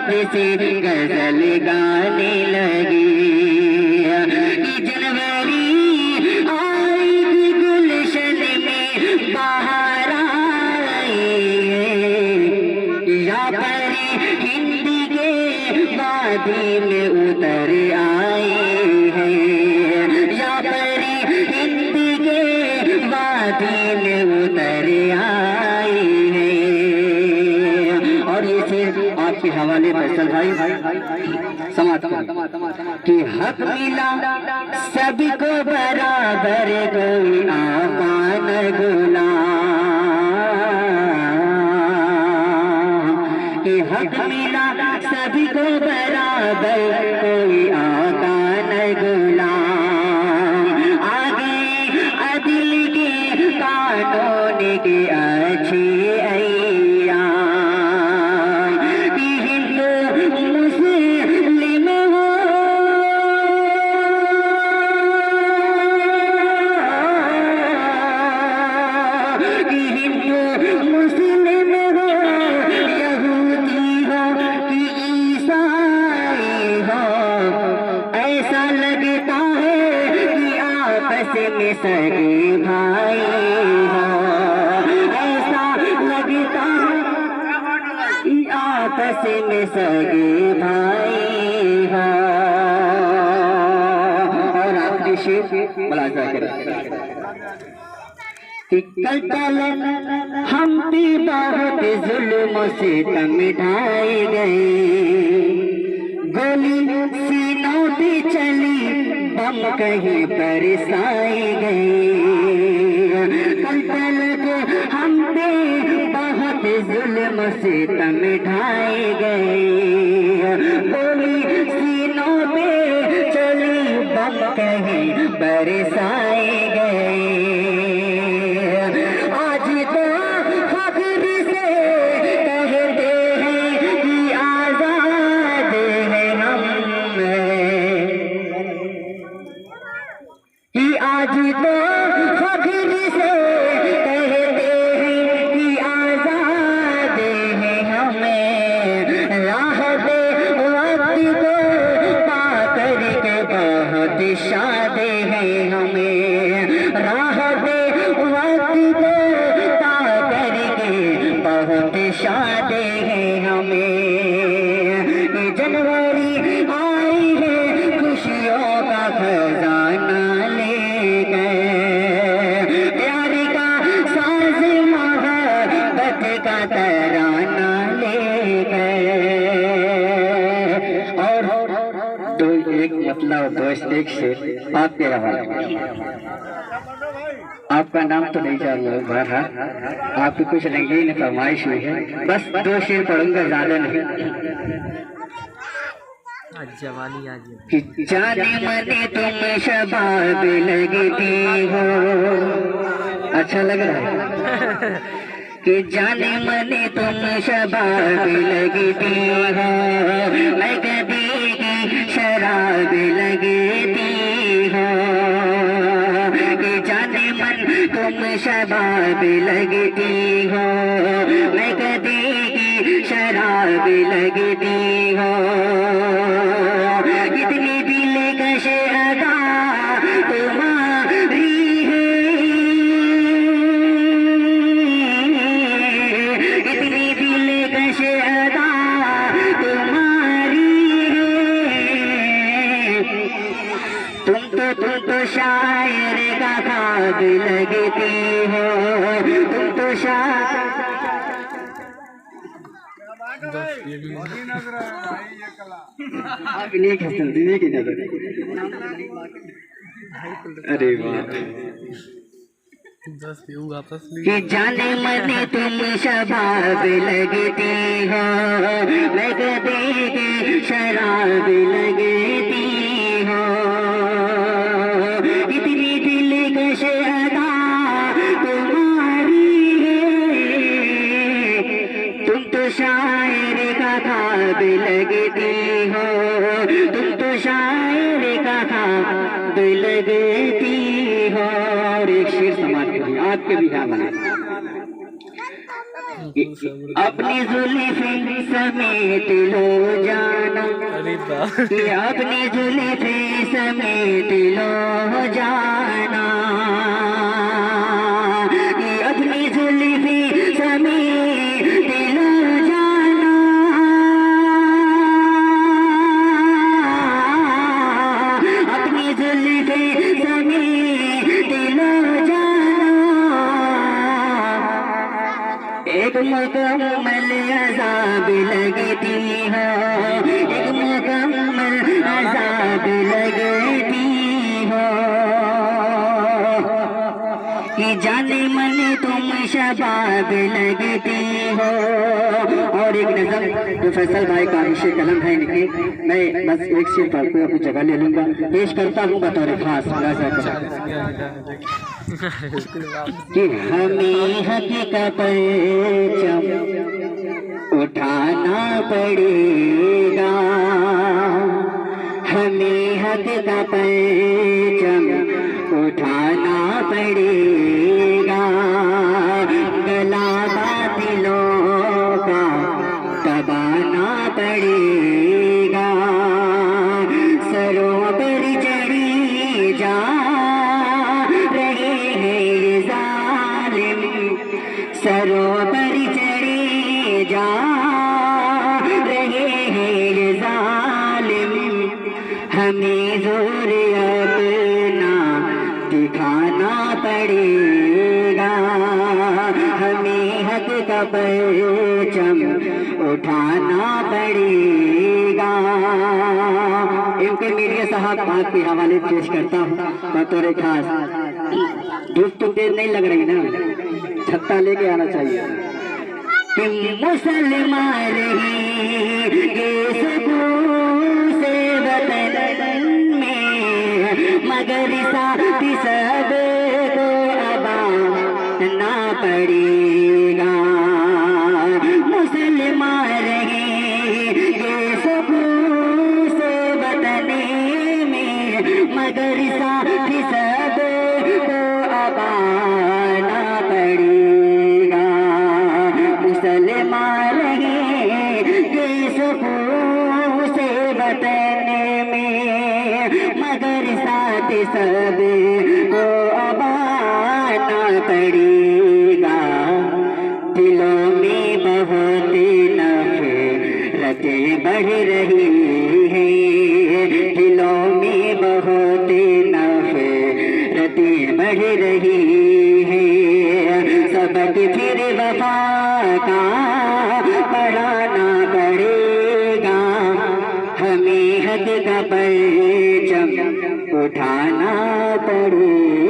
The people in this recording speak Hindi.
से गजल गाने लगी। जनवरी आई गुलशन में बाहर आई, या पर हिंदी के वादी में उतर आए हैं, या पर हिंदी के वादी में उतर आए हैं। और ये शेर आपके हवाले फैसल भाई समाज कि हक मिला सबको बराबर, कोई आमान गुलाम। कि हक मिला सबको बराबर, कोई आमान गुलाम। आगे अदिल के कानून की अच्छी अय्याम। कि हिंदू मुस्लिम हो, कि हिंदू मुस्लिम हो, यहूदी हो कि ईसाई हो, ऐसा लगता है कि आपस में सगे भाई हो। ऐसा लगता है कि आपस में सगे भाई हो। और आपने शेर मुलाजा करें कि कल हम भी बहुत जुल्म से तम ढाए गए, गोली सीनों पे चली, बम कहीं बरसाए गए। कल हम पे बहुत जुल्म से तम ढाए गए, गोली सीनों पे चली, बम कहीं बरसाए गए। आज तो फख्र से कहते हैं कि आजाद हैं हम, कि आज तो फख्र से कहते हैं कि आजाद हैं हमें। राह दे वक्त को पाकर के बहुत शाद हैं हमें, राह दे वक्त को पाकर के बहुत शाद हैं हमें। ये जनवरी आई है खुशियों का खजाना ले गए, प्यार का साज मोहब्बत का तराना ले गए। और दो एक मतलब दोस्त एक शेर आपके हवाले। आपका नाम तो नहीं जान रहा, आपकी कुछ रंगीन फरमाइश हुई है, बस दो शेर पढ़ूंगा, ज्यादा नहीं। कि जाने मने तुम शबाब लगती हो, अच्छा लग रहा है। कि जाने मने तुम शबाब लगती हो, मैं कभी की शराब लगती हो। कि जाने मन तुम शबाब लगती हो, मैं कभी की शराब लगती हो। इतनी दिलकश अदा तुम्हारी है, इतनी दिलकश अदा तुम्हारी है। तुम तो शायर का खाब लगती हो, तुम तो शायर। आप नहीं खसल दीदी की नजर। अरे वाह। कि जाने मने तुम शबाब लगती हो, मैं कभी की शराब लगती हो। इतनी दिलकश अदा तुम्हारी है, तुम तो शायर का खाब लगती हो, तुम तो शायर का खाब लगती हो। और एक शेर समाज के आपके भी ख्याल अपनी जुल्फी समेट लो जाना, कि अपनी जुल्फी समेट लो जाना, कि अपनी जुल्फी समेट लो जाना, अपनी जुल्फी समेट लो जाना। एक मुकम्मल अज़ाब लगती हो, एक मुकम्मल अज़ाब लगती हो, कि जाने मन तुम शबाब लगती हो। और एक नज़म जो फैसल भाई का विषय कलम है इनके, मैं बस एक शेर पढ़ के अपनी जगह ले लूंगा, पेश करता हूँ बतौर खास कि हमें हक का परचम उठाना पड़ेगा, हमें हक का परचम उठाना पड़ेगा, गला बातिलों का दबाना पड़ेगा, सरों पर चढ़ी जा सरों पर चढ़े जा रहे हैं जालिम, हमें जोर अपना दिखाना पड़ेगा, हमें हक का परचम उठाना पड़ेगा। इनके मीडिया साहब आपके हवाले पेश करता हूँ बतौर खास। धूप तो देर नहीं लग रही ना, छत्ता लेके आना चाहिए। कि मुसलमान रहेंगे सुकून से वतन में, मगर साथी सब को अबाना पड़ेगा, मुसलमान रहेंगे सुकून से वतन में, मगर साथी सब को अबाना पड़ेगा, मुसलमान रहेंगे सुकून से वतन में, मगर साथ सब को अबाना पड़ेगा, दिलों में बहुत नफरतें बढ़ रही हैं, दिलों में बहुत नफरतें बढ़ रही हैं, सबक फिर वफा का पढ़ाना पड़ेगा, हमें हक का परचम उठाना पड़ेगा।